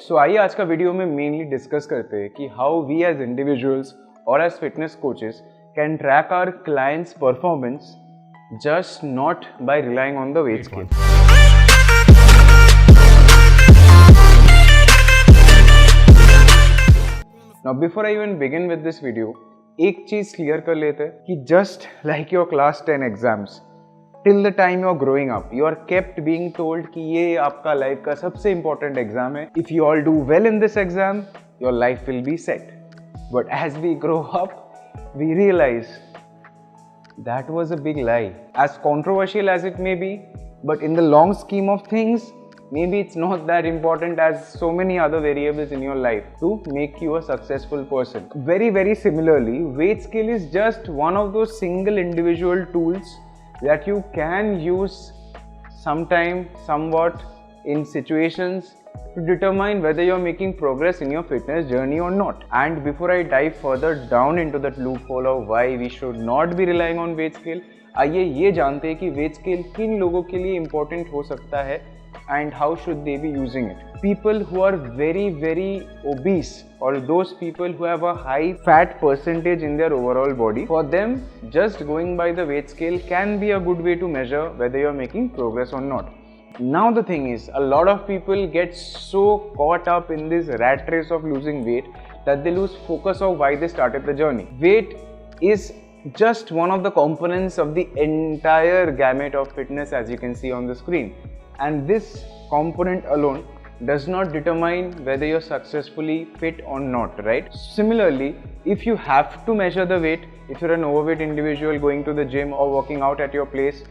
So आइए आज का वीडियो में मेनली डिस्कस करते हैं कि हाउ वी एज इंडिविजुअल्स और as fitness coaches can track our clients performance just not by relying on the weight scale. Now before I even begin with this video, एक चीज clear कर लेते हैं कि just like your class 10 exams, till the time you are growing up, you are kept being told कि ये आपका life का सबसे important exam है. If you all do well in this exam, your life will be set. But as we grow up, we realize that was a big lie. As controversial as it may be, but in the long scheme of things, maybe it's not that important as so many other variables in your life to make you a successful person. Very similarly, weight scale is just one of those single individual tools that you can use sometime, somewhat in situations to determine whether you're making progress in your fitness journey or not. And before I dive further down into that loophole of why we should not be relying on weight scale, आइए ये जानते हैं कि weight scale किन लोगों के लिए important हो सकता है and how should they be using it. People who are very obese or those people who have a high fat percentage in their overall body, for them just going by the weight scale can be a good way to measure whether you're making progress or not. Now the thing is, a lot of people get so caught up in this rat race of losing weight that they lose focus of why they started the journey. Weight is just one of the components of the entire gamut of fitness, as you can see on the screen. And this component alone does not determine whether you're successfully fit or not, right? Similarly, if you have to measure the weight, if you're an overweight individual going to the gym or working out at your place,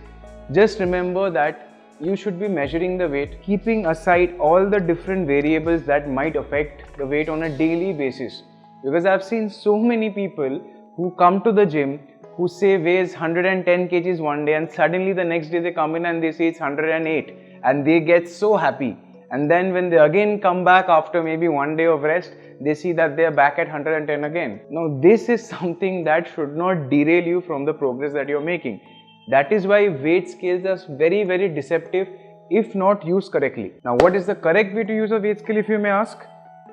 just remember that you should be measuring the weight, keeping aside all the different variables that might affect the weight on a daily basis. Because I've seen so many people who come to the gym who say weighs 110 kgs one day and suddenly the next day they come in and they say it's 108 and they get so happy. And then when they again come back after maybe one day of rest, they see that they are back at 110 again. Now this is something that should not derail you from the progress that you're making. That is why weight scales are very deceptive if not used correctly. Now what is the correct way to use a weight scale, if you may ask?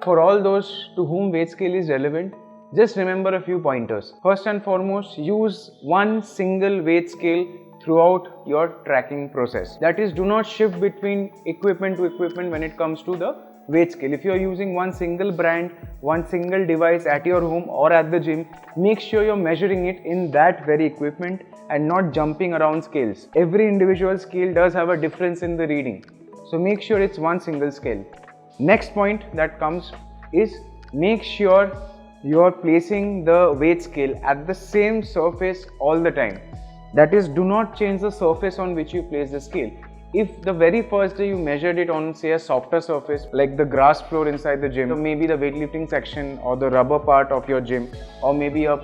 For all those to whom weight scale is relevant, just remember a few pointers. First and foremost, use one single weight scale throughout your tracking process. That is, do not shift between equipment to equipment when it comes to the weight scale. If you are using one single brand, one single device at your home or at the gym, make sure you're measuring it in that very equipment and not jumping around scales. Every individual scale does have a difference in the reading, so make sure it's one single scale. Next point that comes is make sure you're placing the weight scale at the same surface all the time. That is, do not change the surface on which you place the scale. If the very first day you measured it on, say, a softer surface like the grass floor inside the gym, or maybe the weightlifting section or the rubber part of your gym, or maybe a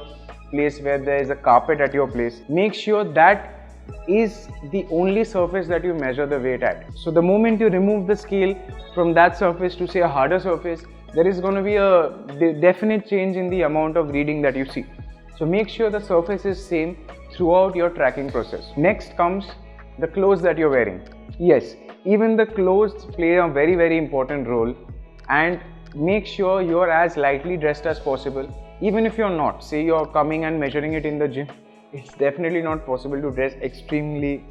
place where there is a carpet at your place, make sure that is the only surface that you measure the weight at. So the moment you remove the scale from that surface to, say, a harder surface, there is going to be a definite change in the amount of reading that you see. So make sure the surface is same throughout your tracking process. Next comes the clothes that you're wearing. Yes, even the clothes play a very important role, and make sure you're as lightly dressed as possible. Even if you're not, say you're coming and measuring it in the gym, it's definitely not possible to dress extremely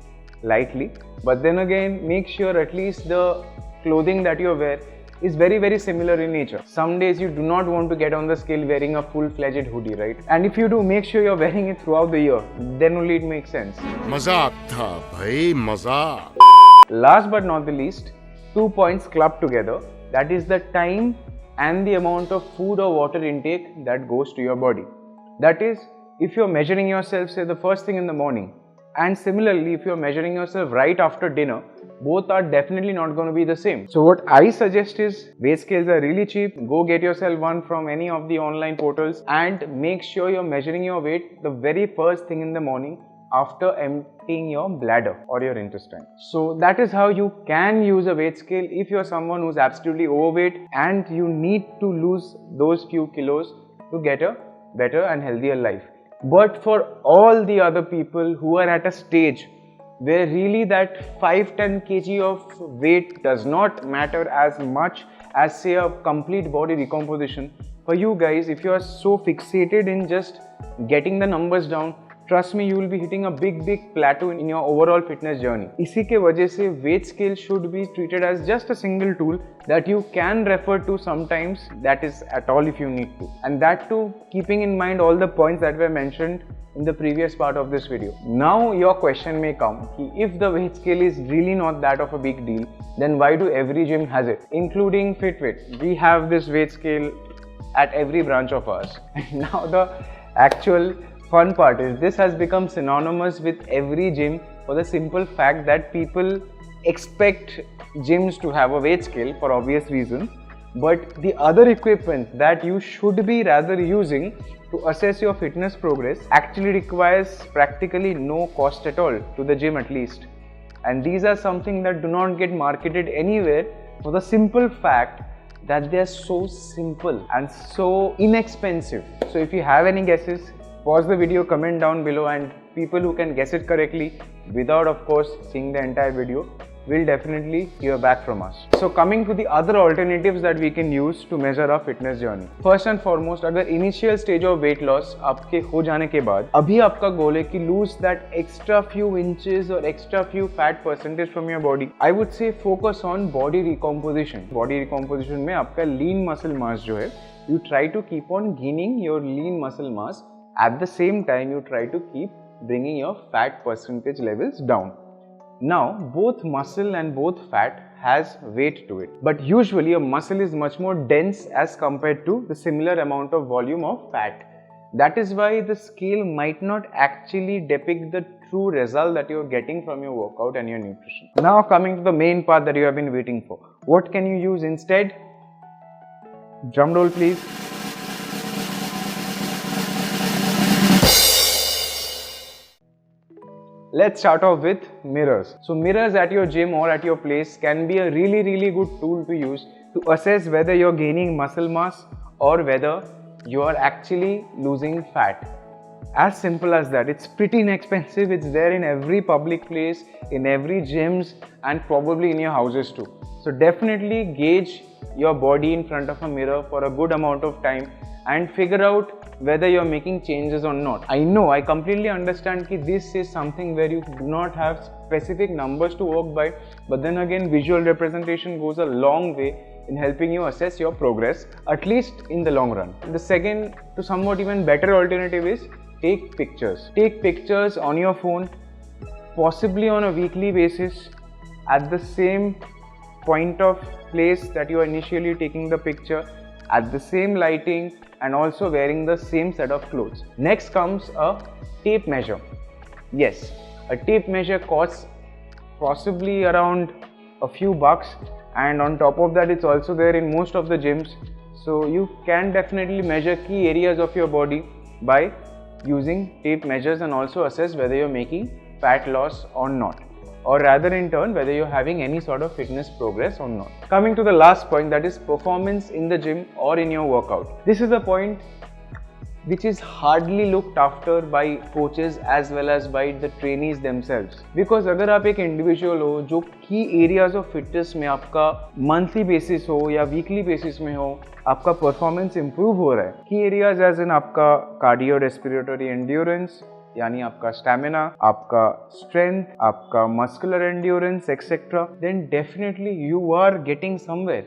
lightly. But then again, make sure at least the clothing that you wear is very similar in nature. Some days you do not want to get on the scale wearing a full-fledged hoodie, right? And if you do, make sure you're wearing it throughout the year. Then only it makes sense. मजाक था भाई, मजाक. Last but not the least, 2 points clubbed together. That is the time and the amount of food or water intake that goes to your body. That is, if you're measuring yourself, say, the first thing in the morning, and similarly, if you're measuring yourself right after dinner, both are definitely not going to be the same. So what I suggest is, weight scales are really cheap. Go get yourself one from any of the online portals and make sure you're measuring your weight the very first thing in the morning after emptying your bladder or your intestine. So that is how you can use a weight scale if you're someone who's absolutely overweight and you need to lose those few kilos to get a better and healthier life. But for all the other people who are at a stage where really that 5-10 kg of weight does not matter as much as say a complete body recomposition. For you guys, if you are so fixated in just getting the numbers down, trust me, you will be hitting a big plateau in your overall fitness journey. इसी के वजह से weight scale should be treated as just a single tool that you can refer to sometimes, that is at all if you need to. And that too, keeping in mind all the points that were mentioned in the previous part of this video. Now your question may come, if the weight scale is really not that of a big deal, then why do every gym has it? Including Fit-Wit. We have this weight scale at every branch of ours. Now the actual fun part is this has become synonymous with every gym for the simple fact that people expect gyms to have a weight scale for obvious reasons, but the other equipment that you should be rather using to assess your fitness progress actually requires practically no cost at all, to the gym at least. And these are something that do not get marketed anywhere for the simple fact that they are so simple and so inexpensive. So if you have any guesses, pause the video, comment down below, and people who can guess it correctly without of course seeing the entire video will definitely hear back from us. So coming to the other alternatives that we can use to measure our fitness journey. First and foremost, अगर initial stage of weight loss आपके हो जाने के बाद अभी आपका goal है कि lose that extra few inches or extra few fat percentage from your body, I would say focus on body recomposition. Body recomposition में आपका lean muscle mass जो है, you try to keep on gaining your lean muscle mass. At the same time, you try to keep bringing your fat percentage levels down. Now, both muscle and both fat has weight to it. But usually a muscle is much more dense as compared to the similar amount of volume of fat. That is why the scale might not actually depict the true result that you are getting from your workout and your nutrition. Now coming to the main part that you have been waiting for. What can you use instead? Drum roll please. Let's start off with mirrors. So mirrors at your gym or at your place can be a really good tool to use to assess whether you're gaining muscle mass or whether you are actually losing fat. As simple as that. It's pretty inexpensive. It's there in every public place, in every gyms, and probably in your houses too. So definitely gauge your body in front of a mirror for a good amount of time and figure out whether you're making changes or not. I know, I completely understand that this is something where you do not have specific numbers to work by, but then again visual representation goes a long way in helping you assess your progress, at least in the long run. The second to somewhat even better alternative is take pictures. Take pictures on your phone, possibly on a weekly basis, at the same point of place that you are initially taking the picture, at the same lighting, and also wearing the same set of clothes. Next comes a tape measure. Yes, a tape measure costs possibly around a few bucks, and on top of that it's also there in most of the gyms. So you can definitely measure key areas of your body by using tape measures and also assess whether you're making fat loss or not, or rather in turn whether you're having any sort of fitness progress or not. Coming to the last point, that is performance in the gym or in your workout. This is a point which is hardly looked after by coaches as well as by the trainees themselves. Because अगर आप एक individual हो जो key areas of fitness में आपका monthly basis हो या weekly basis में हो, आपका performance improve हो रहा है. Key areas as in आपका cardiorespiratory endurance, यानी आपका स्टैमिना, आपका स्ट्रेंथ, आपका muscular endurance etcetera, then definitely you are getting somewhere.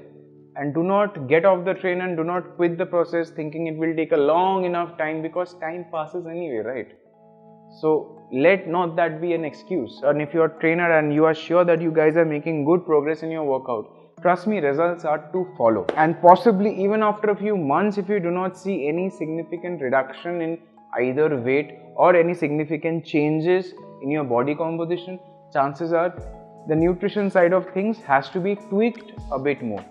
And do not get off the train and do not quit the process thinking it will take a long enough time, because time passes anyway, right? So let not that be an excuse. And if you're a trainer and you are sure that you guys are making good progress in your workout, trust me, results are to follow. And possibly even after a few months, if you do not see any significant reduction in either weight or any significant changes in your body composition, chances are the nutrition side of things has to be tweaked a bit more,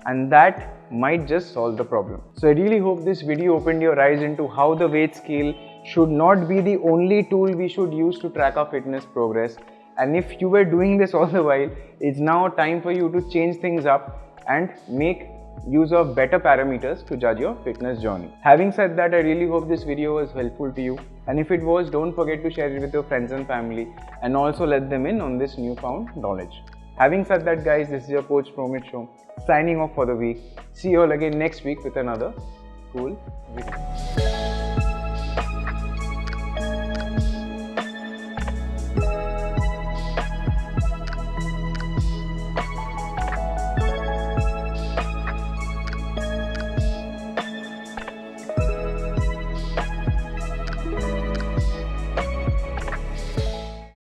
and that might just solve the problem. So I really hope this video opened your eyes into how the weight scale should not be the only tool we should use to track our fitness progress. And if you were doing this all the while, it's now time for you to change things up and make use of better parameters to judge your fitness journey. Having said that, I really hope this video was helpful to you, and if it was, don't forget to share it with your friends and family and also let them in on this newfound knowledge. Having said that, guys, this is your coach Promit Shome signing off for the week. See you all again next week with another cool video.